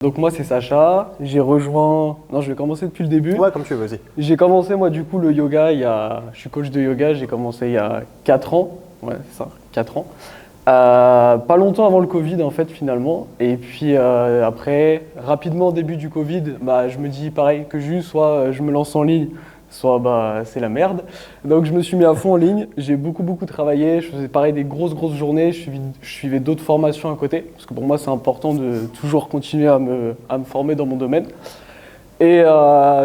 Donc moi c'est Sacha, j'ai rejoint... Non, je vais commencer depuis le début. Ouais, comme tu veux, vas-y. J'ai commencé moi du coup le yoga Je suis coach de yoga, j'ai commencé il y a 4 ans. Ouais, c'est ça, 4 ans. Pas longtemps avant le Covid en fait finalement. Et puis après, rapidement au début du Covid, je me dis pareil que juste, soit je me lance en ligne, soit c'est la merde. Donc je me suis mis à fond en ligne, j'ai beaucoup travaillé, je faisais pareil des grosses journées, je suivais d'autres formations à côté, parce que pour moi c'est important de toujours continuer à me former dans mon domaine. Et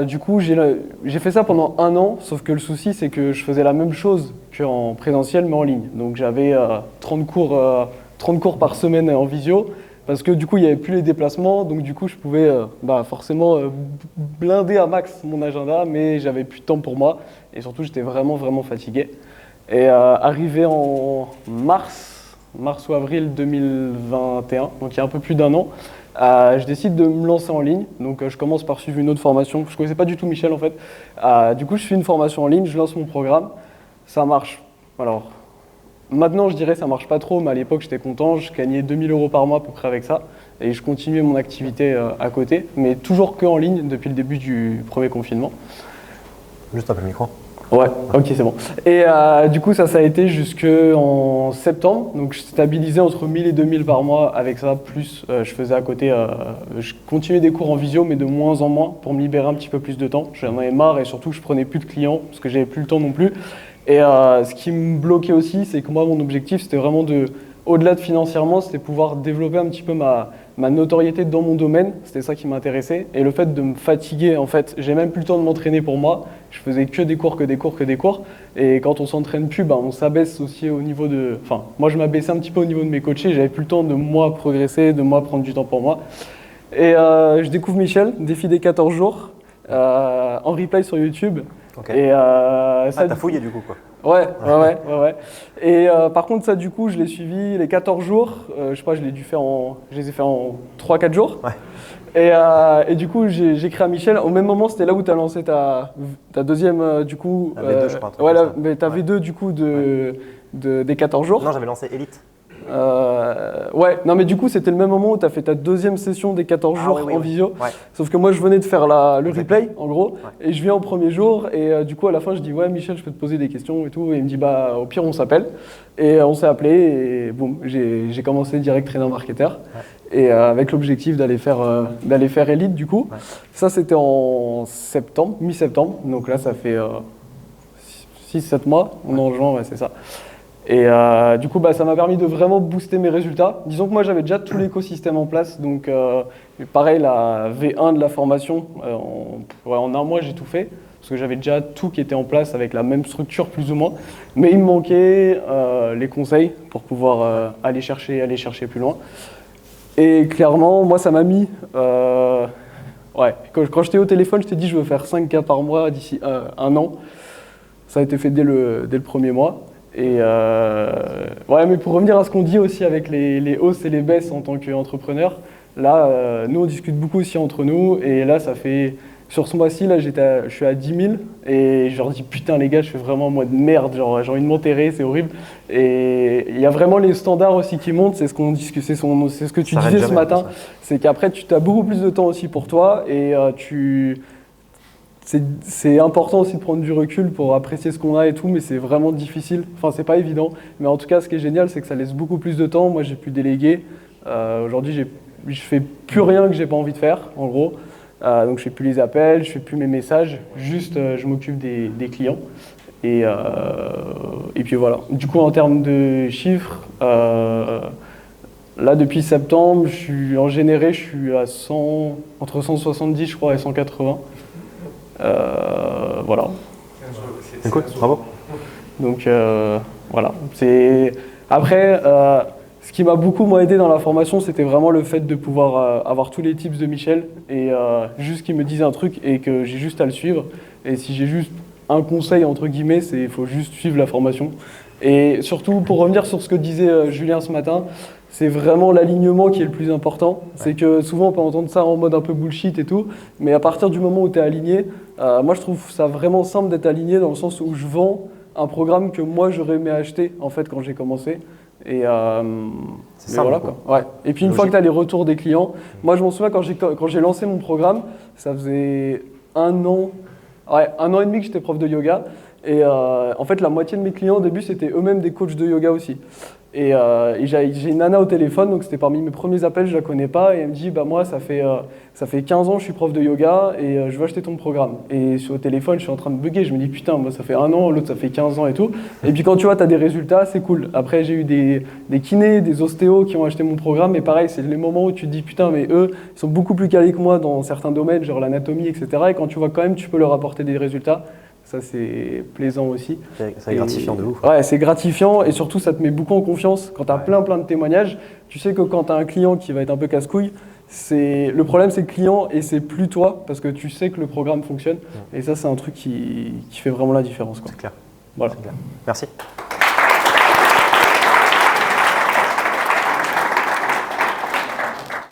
du coup j'ai fait ça pendant 1 an, sauf que le souci c'est que je faisais la même chose qu'en présentiel mais en ligne. Donc j'avais 30 cours par semaine en visio, parce que du coup il n'y avait plus les déplacements, donc du coup je pouvais forcément blinder à max mon agenda, mais j'avais plus de temps pour moi, et surtout j'étais vraiment fatigué. Et arrivé en mars ou avril 2021, donc il y a un peu plus d'1 an, je décide de me lancer en ligne. Donc je commence par suivre une autre formation. Je ne connaissais pas du tout Michel en fait. Du coup je fais une formation en ligne, je lance mon programme, ça marche. Alors maintenant je dirais ça marche pas trop, mais à l'époque j'étais content, je gagnais 2000 € par mois à peu près avec ça, et je continuais mon activité à côté, mais toujours que en ligne depuis le début du premier confinement. Juste un peu le micro. Ouais, ok, c'est bon. Et du coup, ça a été jusqu'en septembre. Donc, je stabilisais entre 1000 et 2000 par mois avec ça. Plus, je faisais à côté, je continuais des cours en visio, mais de moins en moins pour me libérer un petit peu plus de temps. J'en avais marre et surtout, je prenais plus de clients parce que j'avais plus le temps non plus. Et ce qui me bloquait aussi, c'est que moi, mon objectif, c'était vraiment au-delà de financièrement, c'était pouvoir développer un petit peu ma notoriété dans mon domaine. C'était ça qui m'intéressait. Et le fait de me fatiguer, en fait, j'ai même plus le temps de m'entraîner pour moi. Je faisais que des cours. Et quand on s'entraîne plus, on s'abaisse aussi au niveau de... Enfin, moi, je m'abaissais un petit peu au niveau de mes coachés. J'avais plus le temps de moi progresser, de moi prendre du temps pour moi. Et je découvre Michel, défi des 14 jours, en replay sur YouTube. Okay. Et t'as fouillé du coup quoi. Ouais. Et par contre ça du coup je l'ai suivi les 14 jours, je sais pas, je les ai fait en 3-4 jours. Ouais. Et du coup j'ai créé Michel, au même moment c'était là où tu as lancé ta deuxième du coup... La V2 je crois. Ouais, mais ta V2 du coup des 14 jours. Non, j'avais lancé Elite. Ouais, non mais du coup c'était le même moment où tu as fait ta deuxième session des 14 jours en visio. Ouais. Sauf que moi je venais de faire le replay en gros, et je viens au premier jour, et du coup à la fin je dis ouais Michel, je peux te poser des questions et tout, et il me dit au pire on s'appelle, et on s'est appelé, et boum, j'ai commencé direct trainer marketeur, et avec l'objectif d'aller faire Elite du coup. Ça c'était en septembre, mi-septembre, donc là ça fait 6-7 mois, on est en juin, ouais c'est ça. Et du coup, ça m'a permis de vraiment booster mes résultats. Disons que moi, j'avais déjà tout l'écosystème en place. Donc, pareil, la V1 de la formation, en 1 mois, j'ai tout fait. Parce que j'avais déjà tout qui était en place avec la même structure, plus ou moins. Mais il me manquait les conseils pour pouvoir aller chercher plus loin. Et clairement, moi, ça m'a mis... Quand j'étais au téléphone, je t'ai dit je veux faire 5K par mois d'ici 1 an. Ça a été fait dès le premier mois. Et mais pour revenir à ce qu'on dit aussi avec les hausses et les baisses en tant qu'entrepreneur, là, nous on discute beaucoup aussi entre nous, et là ça fait, sur ce mois-ci, là je suis à 10 000, et je leur dis putain les gars, je fais vraiment un mois de merde, genre j'ai envie de m'enterrer, c'est horrible. Et il y a vraiment les standards aussi qui montent, c'est ce qu'on discute, c'est ce que tu disais ce matin, c'est qu'après tu as beaucoup plus de temps aussi pour toi, et c'est important aussi de prendre du recul pour apprécier ce qu'on a et tout, mais c'est vraiment difficile. Enfin, c'est pas évident. Mais en tout cas, ce qui est génial, c'est que ça laisse beaucoup plus de temps. Moi, j'ai pu déléguer. Aujourd'hui, je fais plus rien que j'ai pas envie de faire, en gros. Donc, je fais plus les appels, je fais plus mes messages. Juste, je m'occupe des clients. Et puis voilà. Du coup, en termes de chiffres, là, depuis septembre, en généré, je suis à entre 170, je crois, et 180. Voilà. Écoute, bravo. Donc voilà. Après, ce qui m'a beaucoup aidé dans la formation, c'était vraiment le fait de pouvoir avoir tous les tips de Michel, et juste qu'il me dise un truc et que j'ai juste à le suivre. Et si j'ai juste un conseil entre guillemets, c'est il faut juste suivre la formation. Et surtout, pour revenir sur ce que disait Julien ce matin, c'est vraiment l'alignement qui est le plus important. C'est que souvent on peut entendre ça en mode un peu bullshit et tout, mais à partir du moment où tu es aligné, moi je trouve ça vraiment simple d'être aligné, dans le sens où je vends un programme que moi j'aurais aimé acheter en fait quand j'ai commencé. C'est ça, voilà, quoi. Ouais. Et puis une fois que tu as les retours des clients, moi je m'en souviens quand j'ai lancé mon programme, ça faisait 1 an, 1 an et demi que j'étais prof de yoga. Et en fait, la moitié de mes clients au début, c'était eux-mêmes des coachs de yoga aussi. Et j'ai une nana au téléphone, donc c'était parmi mes premiers appels, je la connais pas, et elle me dit, bah moi ça fait 15 ans que je suis prof de yoga et je veux acheter ton programme. Et sur le téléphone, je suis en train de bugger, je me dis putain, moi ça fait 1 an, l'autre ça fait 15 ans et tout. Et puis quand tu vois, tu as des résultats, c'est cool. Après j'ai eu des kinés, des ostéos qui ont acheté mon programme, mais pareil, c'est les moments où tu te dis putain, mais eux, ils sont beaucoup plus calés que moi dans certains domaines, genre l'anatomie, etc. Et quand tu vois quand même, tu peux leur apporter des résultats. Ça, c'est plaisant aussi. C'est gratifiant de ouf. Ouais, c'est gratifiant et surtout, ça te met beaucoup en confiance. Quand tu as plein de témoignages, tu sais que quand tu as un client qui va être un peu casse-couille, le problème, c'est le client et c'est plus toi parce que tu sais que le programme fonctionne. Et ça, c'est un truc qui fait vraiment la différence, quoi. C'est clair. Voilà. C'est clair. Merci.